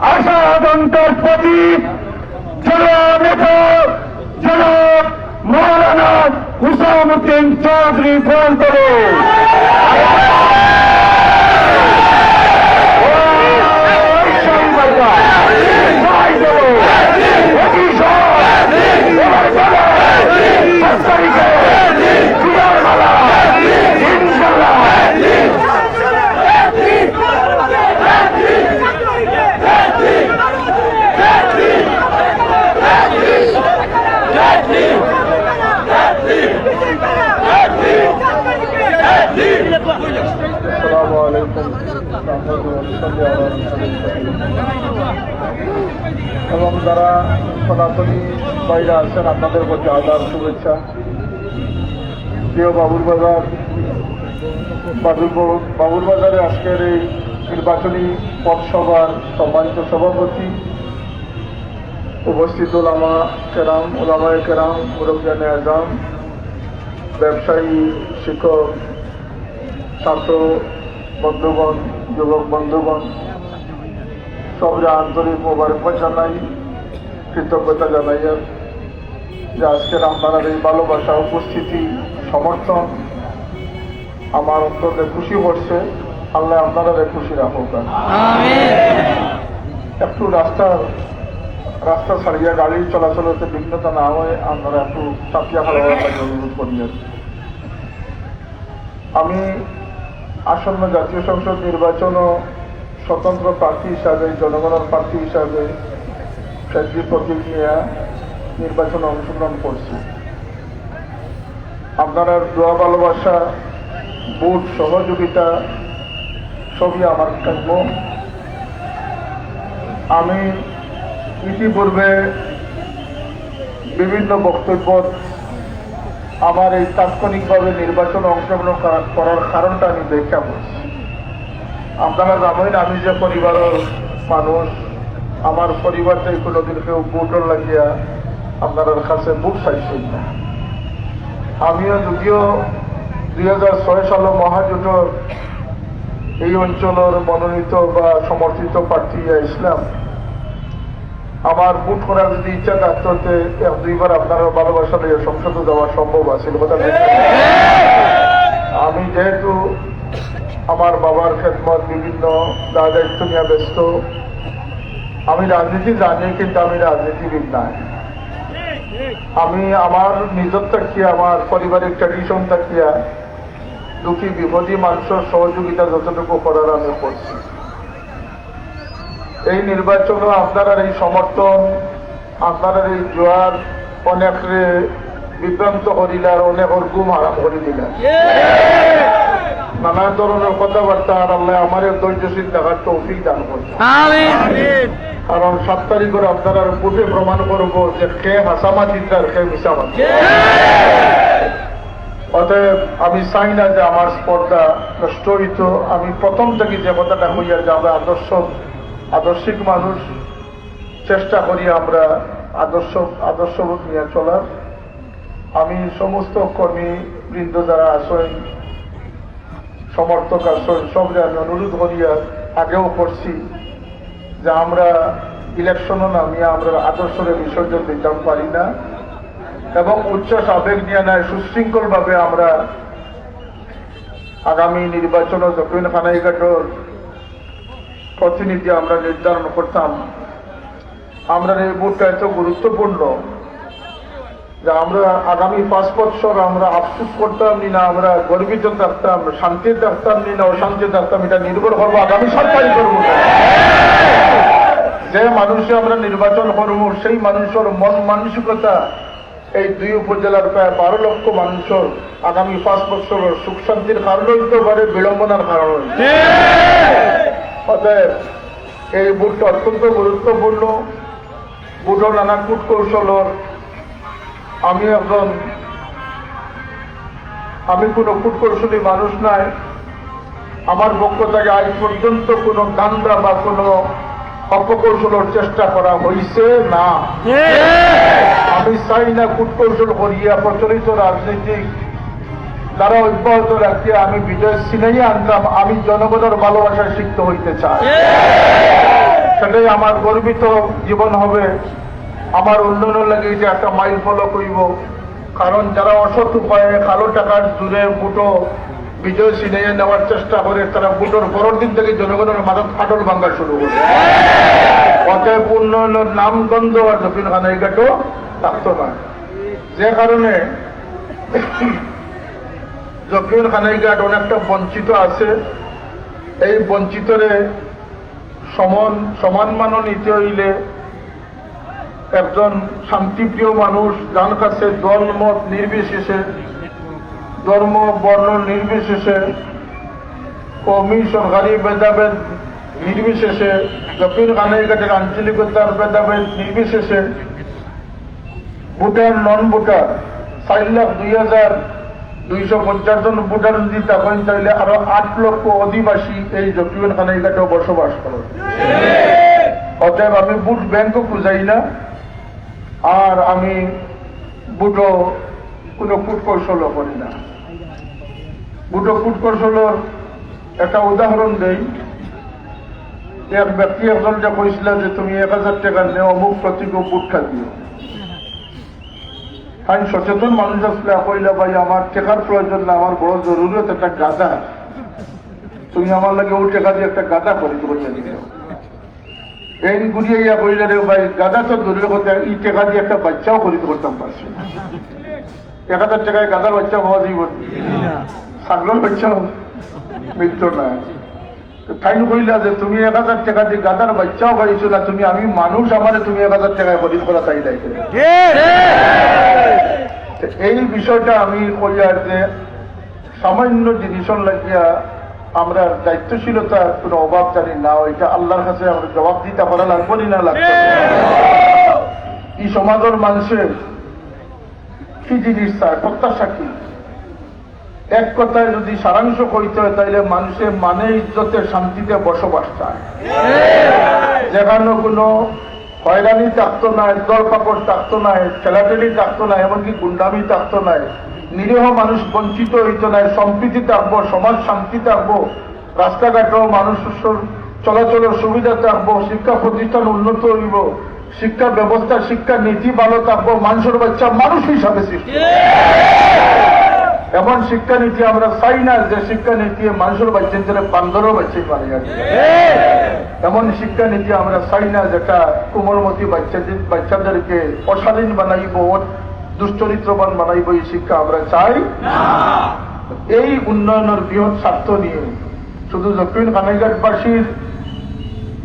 আশা আকাঙ্ক্ষার প্রতীক জননেতা জনাব মৌলানা হুসামউদ্দিন চৌধুরী গ্রহণ করে এবং যারা সনাতনী বাইরে আছেন আপনাদের প্রতি আদার শুভেচ্ছা। প্রিয় বাবুর বাজারে আজকের এই নির্বাচনী পথসভার সম্মানিত সভাপতি, উপস্থিত ওলামায়ে কেরাম, মুরব্বিয়ানে আজম, ব্যবসায়ী, শিক্ষক, ছাত্র বন্ধুগণ, যুবক বন্ধুগণ, সবরে আন্তরিক মোবারকবাদ জানাই, কৃতজ্ঞতা জানাই যে আজকের আপনারা এই ভালোবাসা, উপস্থিতি, সমর্থন আমার অন্তরে খুশি করছে। আল্লাহ আপনারা খুশি রাখুক। একটু রাস্তা ছাড়িয়া গাড়ি চলাচল হতে বিঘ্নতা না হয় আপনারা একটু চাপিয়া খাওয়ার লাগে অনুরোধ করি। আমি আসন্ন জাতীয় সংসদ নির্বাচন ও স্বতন্ত্র প্রার্থী হিসাবে, জনগণের প্রার্থী হিসাবে কেন্দ্রীয় প্রতীক নিয়ে নির্বাচনে অংশগ্রহণ করছি। আপনারা দোয়া, ভালোবাসা, ভোট, সহযোগিতা সবই আমার কাম্য। আমি ইতিপূর্বে বিভিন্ন বক্তব্য আমার এই তাৎক্ষণিকভাবে নির্বাচনে অংশগ্রহণ করার কারণটা আমি ব্যাখ্যা করছি। আপনারা জানেন আমি যে পরিবারের মানুষ, আমার পরিবারটাই কোনোদিন কেউ ভোটর লাগিয়া আপনাদের কাছে ভোট চাইছেন না। আমিও যদিও 2006 সালে মহাজোটের এই অঞ্চলের মনোনীত বা সমর্থিত প্রার্থী ইসলাম, আমার ভোট করার যদি ইচ্ছা থাকতে হতে 1-2 বার আপনারা ভালোবাসা নিয়ে সংসদে যাওয়া সম্ভব আছে। আমি যেহেতু আমার বাবার খেদমত বিভিন্ন দায়িত্ব নিয়ে ব্যস্ত, আমি রাজনীতি জানি কিন্তু আমি রাজনীতিবিদ নাই। আমি আমার নিজের থাকিয়া, আমার পারিবারিক ট্র্যাডিশন থাকিয়া দুঃখী বিপদী মানুষের সহযোগিতা যতটুকু করার আমি করছি। এই নির্বাচনে আপনারা এই সমর্থন, আপনারা এই জোয়ার অনেক বিভ্রান্ত করিলার, অনেকের ঘুম হারাম করে দিলার, নানা ধরনের কথাবার্তা। আর আল্লাহ আমার ধৈর্যশীল দেখার তৌফিক দান করছে। কারণ 7 তারিখের আপনারা ভোটে প্রমাণ করব যে কে হাসামা চিন্তার, কে মিশামা। অতএব আমি চাই না যে আমার স্পর্ধা নষ্ট হইত। আমি প্রথম থেকে যে কথাটা হইয়া যে আমরা আদর্শিক মানুষ, চেষ্টা করি আমরা আদর্শবোধ নিয়ে চলার। আমি সমস্ত কর্মী বৃন্দ যারা আসেন, সমর্থক আসেন, সবরে আমি অনুরোধ করিয়া আগেও করছি যে আমরা ইলেকশনও নামিয়ে আমরা আদর্শের বিসর্জন দিতে পারি না এবং উচ্ছ্বাস আবেগ নিয়ে নেয় সুশৃঙ্খল ভাবে আমরা আগামী নির্বাচনে দক্ষিণ ফানাইঘাটের প্রতিনিধি আমরা নির্ধারণ করতাম। আমরা এই ভোটটা এত গুরুত্বপূর্ণ যে আমরা আগামী 5 বছর আমরা আফসোস করতাম না, আমরা গর্বিত থাকতাম, শান্তির থাকতাম না, অশান্তি থাকতাম। এটা নির্ভর করবো আগামী সরকারি করবো। যে মানুষে আমরা নির্বাচন করবো সেই মানুষের মন মানসিকতা এই 2 উপজেলার প্রায় 12 লক্ষ মানুষের আগামী 5 বছরের সুখ শান্তির কারণ হইতে পারে, বিড়ম্বনার কারণ হইতে। অতএব এই ভোটটা অত্যন্ত গুরুত্বপূর্ণ। ভোটের নানা কূট কৌশলের আমি কোনো কূটকৌশলী মানুষ নাই। আমার পক্ষ থেকে আজ পর্যন্ত কোনো দান্দা বা কোনো অপকৌশলের চেষ্টা করা হয়েছে না। আমি চাই না কূটকৌশল করিয়া প্রচলিত রাজনীতিক দ্বারা অব্যাহত রাখিয়া আমি বিজয় ছিনাইয়া আনতাম। আমি জনগণের ভালোবাসায় সিক্ত হইতে চাই। সেটাই আমার গর্বিত জীবন হবে। আমার উন্নয়নের লাগে যে একটা মাইল ফলক হইব। কারণ যারা অসৎ উপায়ে কালো টাকার জুড়ে বুটো বিজয় ছিনিয়ে নেওয়ার চেষ্টা করে, তারা বুটোর পরের দিন থেকে জনগণের মাথার ফাটল ভাঙ্গা শুরু করে। অতএব উন্নয়নের নাম গন্ধ আর দক্ষিণ খানাইঘাটও থাকতো না। যে কারণে দক্ষিণ খানাইঘাট অনেকটা বঞ্চিত আছে। এই বঞ্চিতরে সমান মান নিতে হইলে একজন শান্তিপ্রিয় মানুষ, যার কাছে দল মত নির্বিশেষে, ধর্ম বর্ণ নির্বিশেষে, কমি সরকারি ভেদাভেদ নির্বিশেষে, দক্ষিণ খানাইঘাটের আঞ্চলিকতার ভেদাভেদ নির্বিশেষে, ভোটার নন ভোটার 4,02,250 জন ভোটার যদি তখন চাইলে আরো 8 লক্ষ অধিবাসী এই দক্ষিণ খানাইঘাটেও বসবাস করে। অতএব আমি ভোট ব্যাংকও খুঁজাই না, আর আমি ভোটও কোনো কূটকৌশলও করি না। ভোটও কূটকৌশলের একটা উদাহরণ দেই। এক ব্যক্তি একজন যে কইছিল যে তুমি 1000 টাকা নেও অমুক প্রতীক ভোট খাদিও। আমি সচেতন মানুষ আসলে কইলা ভাই আমার টাকার প্রয়োজন না, আমার বড় জরুরত একটা গাদা, তুমি আমার লাগে ওই টাকা দিয়ে একটা গাদা খরিদ করে দিও। এই গুড়িয়ে ইয়া কইলে রে ভাই গাদা তো দূরের কথা, এই টাকা দিয়ে একটা বাচ্চাও খরিদ করতাম পারছি। 1000 টাকায় গাদার বাচ্চা হওয়া দিব, ছাগলের বাচ্চাও মিলত না। তাইন কইলা যে তুমি 1000 টাকা দিয়ে গাদার বাচ্চাও পাইছো না, তুমি আমি মানুষ আমারে তুমি 1000 টাকায় খরিদ করা চাই নাই। এই বিষয়টা আমি কইয়ার যে সামান্য জিনিসের লাগিয়া আমরা দায়িত্বশীলতার কোনো অভাব জানি না, ওইটা আল্লাহর কাছে আমরা জবাব দিতে পারা লাগবো না লাগবে। এই সমাজের মানুষের কি জিনিস চায়, প্রত্যাশা কি? এক কথায় যদি সারাংশ কইতে হয় তাইলে মানুষের মানে ইজ্জতে শান্তিতে বসবাস চায়, যেখানে কোনো হয়রানি থাকতো নাই, দল পাপড় থাকতো নাই, ঠেলাঠেলি থাকতো না, এমনকি গুন্ডামি থাকতো নাই, নিরীহ মানুষ বঞ্চিত হইতো নাই, সম্প্রীতি থাকবো, সমাজ শান্তি থাকবো, রাস্তাঘাটেও মানুষের চলাচলের সুবিধা থাকবো, শিক্ষা প্রতিষ্ঠান উন্নত হইব, শিক্ষা ব্যবস্থা শিক্ষা নীতি ভালো থাকবো, মানুষের বাচ্চা মানুষ হিসাবে সৃষ্টি। এমন শিক্ষানীতি আমরা চাই না যে শিক্ষানীতি মানুষের বাচ্চাদের বান্দরও বাচ্চা বানিয়ে আছে। এমন শিক্ষানীতি আমরা চাই না যেটা কোমলমতি বাচ্চাদেরকে অশালীন বানাইব, দুশ্চরিত্রবান বানাইব। এই শিক্ষা আমরা চাই। এই উন্নয়নের বৃহৎ স্বার্থ নিয়ে শুধু দক্ষিণ খানাইঘাটবাসীর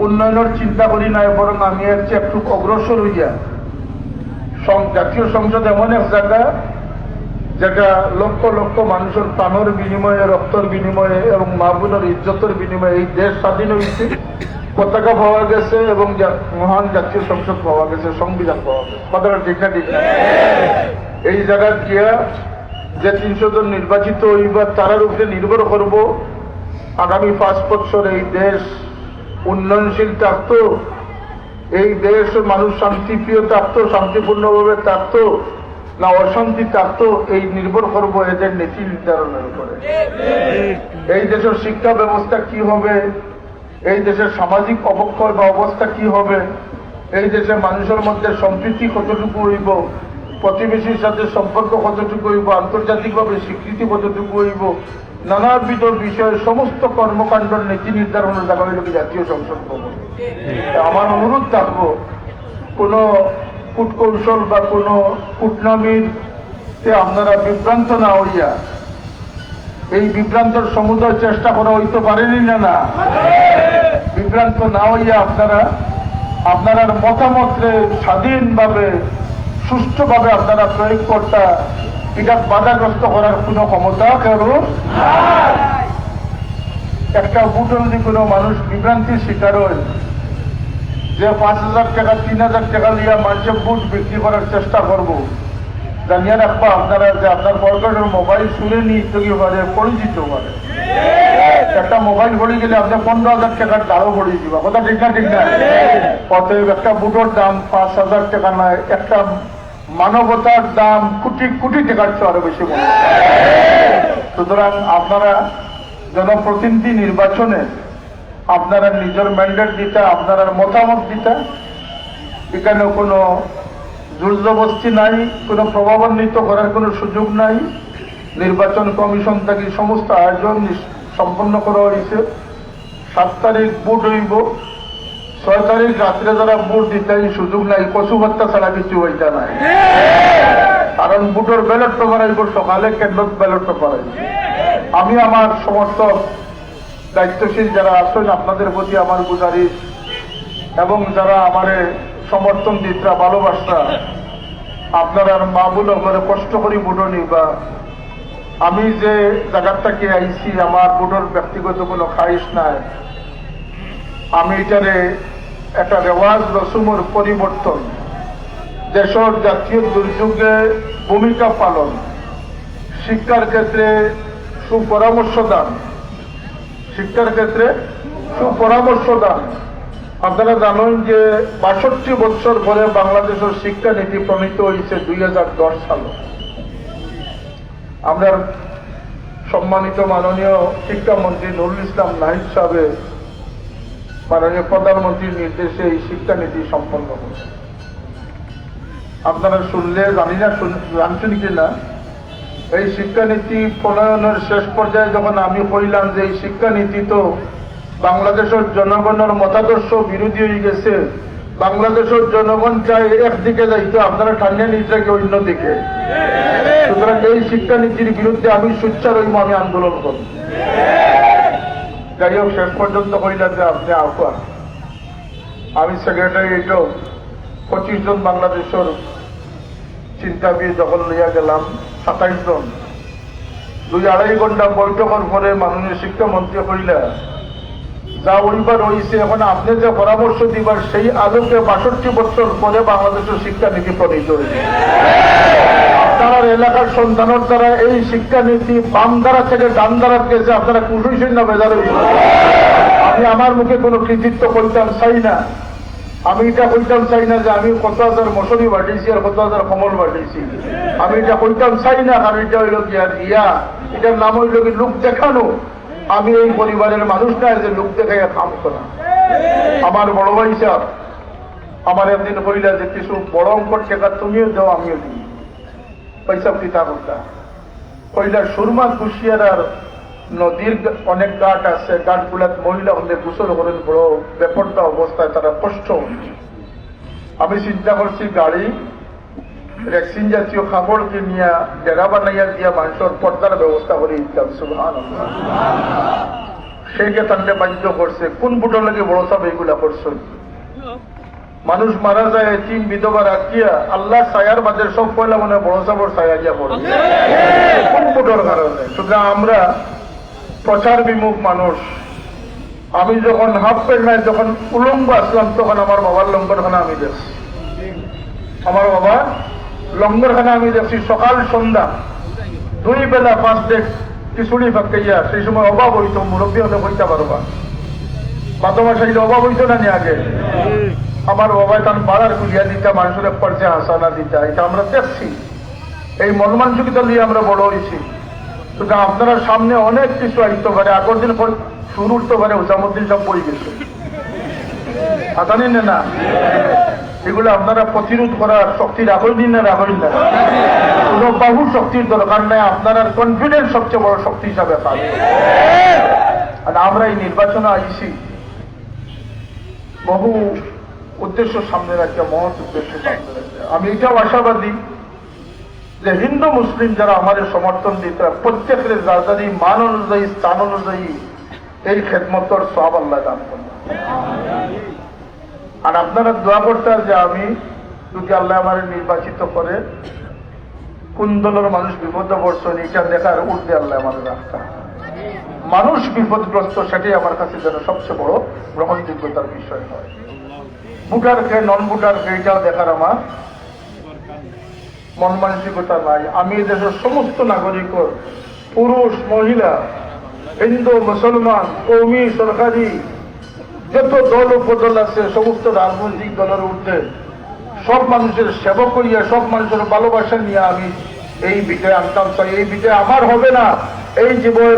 উন্নয়নের চিন্তা করি না, বরং আমি এর চেয়ে একটু অগ্রসর হইয়া জাতীয় সংসদ এমন এক জায়গা যেটা লক্ষ লক্ষ মানুষের প্রাণের বিনিময়ে, রক্তের বিনিময়ে এবং মা বোনের ইজ্জতের বিনিময়ে এই দেশ স্বাধীন হয়েছে, পতাকা পাওয়া গেছে এবং মহান জাতীয় সংসদ পাওয়া গেছে, সংবিধান পাওয়া গেছে। কথাটা ঠিক না? ঠিক না? এই জায়গায় গিয়া যে 300 জন নির্বাচিত হইবার তারার উপরে নির্ভর করব আগামী 5 বছর এই দেশ উন্নয়নশীল থাকতো, এই দেশ মানুষ শান্তিপ্রিয় থাকতো, শান্তিপূর্ণভাবে থাকতো না অশান্তি থাকতো, এই নির্ভর করবো এদের নীতি নির্ধারণের উপরে। এই দেশের শিক্ষা ব্যবস্থা কি হবে, এই দেশের সামাজিক অবক্ষয় বা অবস্থা কি হবে, এই দেশে মানুষের মধ্যে সম্প্রীতি কতটুকু হইব, প্রতিবেশীর সাথে সম্পর্ক কতটুকু হইব, আন্তর্জাতিকভাবে স্বীকৃতি কতটুকু হইব, নানাবিধ বিষয়ে সমস্ত কর্মকাণ্ডের নীতি নির্ধারণের জায়গা হইল জাতীয় সংসদ ভবন। আমার অনুরোধ থাকবো কোনো কূটকৌশল বা কোনো কূটনামির আপনারা বিভ্রান্ত না হইয়া, এই বিভ্রান্তর সমুদয় চেষ্টা করা হইতে পারেনি না, বিভ্রান্ত না হইয়া আপনারা মতামতে স্বাধীনভাবে সুষ্ঠুভাবে আপনারা প্রয়োগ করতে এটা বাধাগ্রস্ত করার কোন ক্ষমতা কারো। একটা ভোটে যদি কোনো মানুষ বিভ্রান্তির শিকার হয়, যে 5,000 টাকা 3,000 টাকা নিয়ে মানুষের ভোট বিক্রি করার চেষ্টা করব, জানিয়ে রাখবো আপনারা যে আপনার পকেটের মোবাইল শুনে নিতে পারে, পরিচিত পারে। একটা মোবাইল পড়ে গেলে আপনি 15,000 টাকার দাঁড়ও পড়ে দিবা। কথা ঠিক না? ঠিক না? অতএব একটা বুটোর দাম 5,000 টাকা নয়, একটা মানবতার দাম কোটি কোটি টাকার চেয়ে আরো বেশি মনে। সুতরাং আপনারা জনপ্রতিনিধি নির্বাচনে আপনারা নিজের ম্যান্ডেট দিতে, আপনারা মতামত দিতে। এখানে কোনো জোরজবস্তি নাই, কোনো প্রভাবান্বিত করার কোনো সুযোগ নাই। নির্বাচন কমিশন থেকে সমস্ত আয়োজন সম্পন্ন করা হয়েছে। 7 তারিখ ভোট হইব, 6 তারিখ রাত্রে যারা ভোট দিতে সুযোগ নাই, কচু হত্যা ছাড়া কিছু হইতে নাই। কারণ ভোটের ব্যালট পেপার আইব সকালে, কেন্দ্র ব্যালট পেপার আইব। আমি আমার সমর্থক দায়িত্বশীল যারা আছেন আপনাদের প্রতি আমার গুজারিশ, এবং যারা আমার সমর্থন দিতরা ভালোবাসা, আপনারা মা বলে করে কষ্ট করি ভোটও নিবা। আমি যে জায়গাটাকে আইছি আমার ভোটের ব্যক্তিগত কোনো খাইশ নাই। আমি এটারে একটা রেওয়াজ রসুমের পরিবর্তন, দেশের জাতীয় দুর্যোগে ভূমিকা পালন, শিক্ষার ক্ষেত্রে সুপরামর্শ দান, শিক্ষার ক্ষেত্রে সুপরামর্শ দান। আপনারা জানেন যে ৬২ বছর পরে বাংলাদেশের শিক্ষানীতি প্রণীত হয়েছে ২০১০ সালে। আমরা সম্মানিত মাননীয় শিক্ষামন্ত্রী নুরুল ইসলাম নাহিদ সাহেব মাননীয় প্রধানমন্ত্রীর নির্দেশে এই শিক্ষানীতি সম্পন্ন হয়েছে। আপনারা শুনলে জানি না জানছেন কিনা, এই শিক্ষানীতি প্রণয়নের শেষ পর্যায়ে যখন আমি কইলাম যে এই শিক্ষানীতি তো বাংলাদেশের জনগণের মতাদর্শ বিরোধী হয়ে গেছে, বাংলাদেশের জনগণ চাই একদিকে যাইতো, আপনারা ঠান্ডা নিজেকে অন্যদিকে। সুতরাং এই শিক্ষানীতির বিরুদ্ধে আমি সোচ্চার হইব, আমি আন্দোলন করব। যাই হোক, শেষ পর্যন্ত কইলাম যে আপনি আহ্বান, আমি সেক্রেটারি এটাও 25 জন বাংলাদেশের চিন্তাবিদ যখন লইয়া গেলাম, 27 জন, 2-2.5 ঘন্টা বৈঠকের পরে মাননীয় শিক্ষামন্ত্রী কইলা যা ওইবার হয়েছে, এখন আপনি যে পরামর্শ দিবার সেই আলোকে ৬২ বছর পরে বাংলাদেশের শিক্ষানীতি প্রণীত হয়েছে। আপনার এলাকার সন্তানের দ্বারা এই শিক্ষানীতি বাম দ্বারা থেকে ডান দ্বারা গেছে, আপনারা খুশি না বেজার হয়েছে। আমি আমার মুখে কোনো কৃতিত্ব করতাম চাই না। আমি এটা কইতাম চাই না যে আমি কত হাজার মশারি বাটিয়েছি আর কত হাজার কমল বাটিয়েছি। আমি এটা কইতাম চাই না, কারণ এটা হইল কি আর ইয়া, এটার নাম হইল কি লোক দেখানো। আমি এই পরিবারের মানুষ না যে লোক দেখে কাম করা। আমার বড় ভাই সাহেব আমার একদিন কইলা যে কিছু বড় অঙ্কর টাকা তুমিও দাও, আমিও দিই, পয়সা পিতা করতা। কইলা সুরমা কুশিয়ার আর নদীর অনেক ঘাট আছে, ঘাটগুলাত মহিলা হলে গোসল করেন, বড় বেপরটা অবস্থায় তারা কষ্ট। আমি চিন্তা করছি গাড়ি রেক্সিন জাতীয় কাপড়কে নিয়ে জায়গা বানাইয়া দিয়া মানুষের পর্দার ব্যবস্থা করে দিতাম। সুবহানাল্লাহ। সেইকে তান্ডে বাধ্য করছে, কোন বুটো লাগে বড় সব এইগুলা করছে। মানুষ মারা যায়, এতিম বিধবা রাখিয়া আল্লাহ ছায়ার মাঝে সব পয়লা মনে বড় সবর ছায়া গিয়া পড়ে, কোন বুটোর কারণে। সুতরাং আমরা প্রচার বিমুখ মানুষ। আমি যখন হাফ প্যান্ট নাই, যখন উলঙ্গ আসলাম, তখন আমার বাবার লঙ্গরখানা আমি দেখছি। আমার বাবা লঙ্গরখানা আমি দেখছি সকাল সন্ধ্যা 2 বেলা 5 ডেক খিচুড়ি ফাঁকাইয়া। সেই সময় অভাব হইতো, মুরব্বী হলে হইতে পারবা, মাতমা সাইলে অভাব হইতো না নি আগে। আমার বাবাই তার বাড়ার গুলিয়া দিতা, মানুষের পর্যায়ে হাসানা দিতা, এটা আমরা দেখছি। এই মন মানসিকতা নিয়ে আমরা বড় হয়েছি। সুতরাং আপনারা সামনে অনেক কিছু আসতে পারে, আগের দিন শুরু উঠতে পারে, হুসামুদ্দিন সব বই গেছে, জানেন না? এগুলো আপনারা প্রতিরোধ করার শক্তি রাখেন দিন না রাখেন না, কোনো বহু শক্তির দরকার নাই, আপনার কনফিডেন্স সবচেয়ে বড় শক্তি হিসাবে পাবে। আর আমরা এই নির্বাচনে আইছি বহু উদ্দেশ্য সামনে রাখিয়া, মহৎ উদ্দেশ্য সামনে রাখিয়া। আমি এটাও আশাবাদী যে হিন্দু মুসলিম যারা আমাদের সমর্থন দিতে, প্রত্যেকের যাদের মান অনুযায়ী, স্থান অনুযায়ী এই খেদমতর সব আল্লাহ দান করবেন। আর আপনারা দোয়া করতে যে আমি যদি আল্লাহ আমার নির্বাচিত করে, কোন দলের মানুষ বিপদে পড়ছেন এটা দেখার উঠবে আল্লাহ আমার রাস্তা। মানুষ বিপদগ্রস্ত, সেটাই আমার কাছে যেন সবচেয়ে বড় গ্রহণযোগ্যতার বিষয় হয়। ভোটারকে নন ভোটারকে এটাও দেখার আমার মন মানসিকতা নাই। আমি দেশের সমস্ত নাগরিকের, পুরুষ মহিলা, হিন্দু মুসলমান, কৌমি সরকারি যত দল উপদল আছে, সমস্ত রাজনৈতিক দলের ঊর্ধ্বে সব মানুষের সেবা করিয়া, সব মানুষের ভালোবাসা নিয়ে আমি এই বিজয় আনতাম চাই। এই বিজয় আমার হবে না, এই জীবন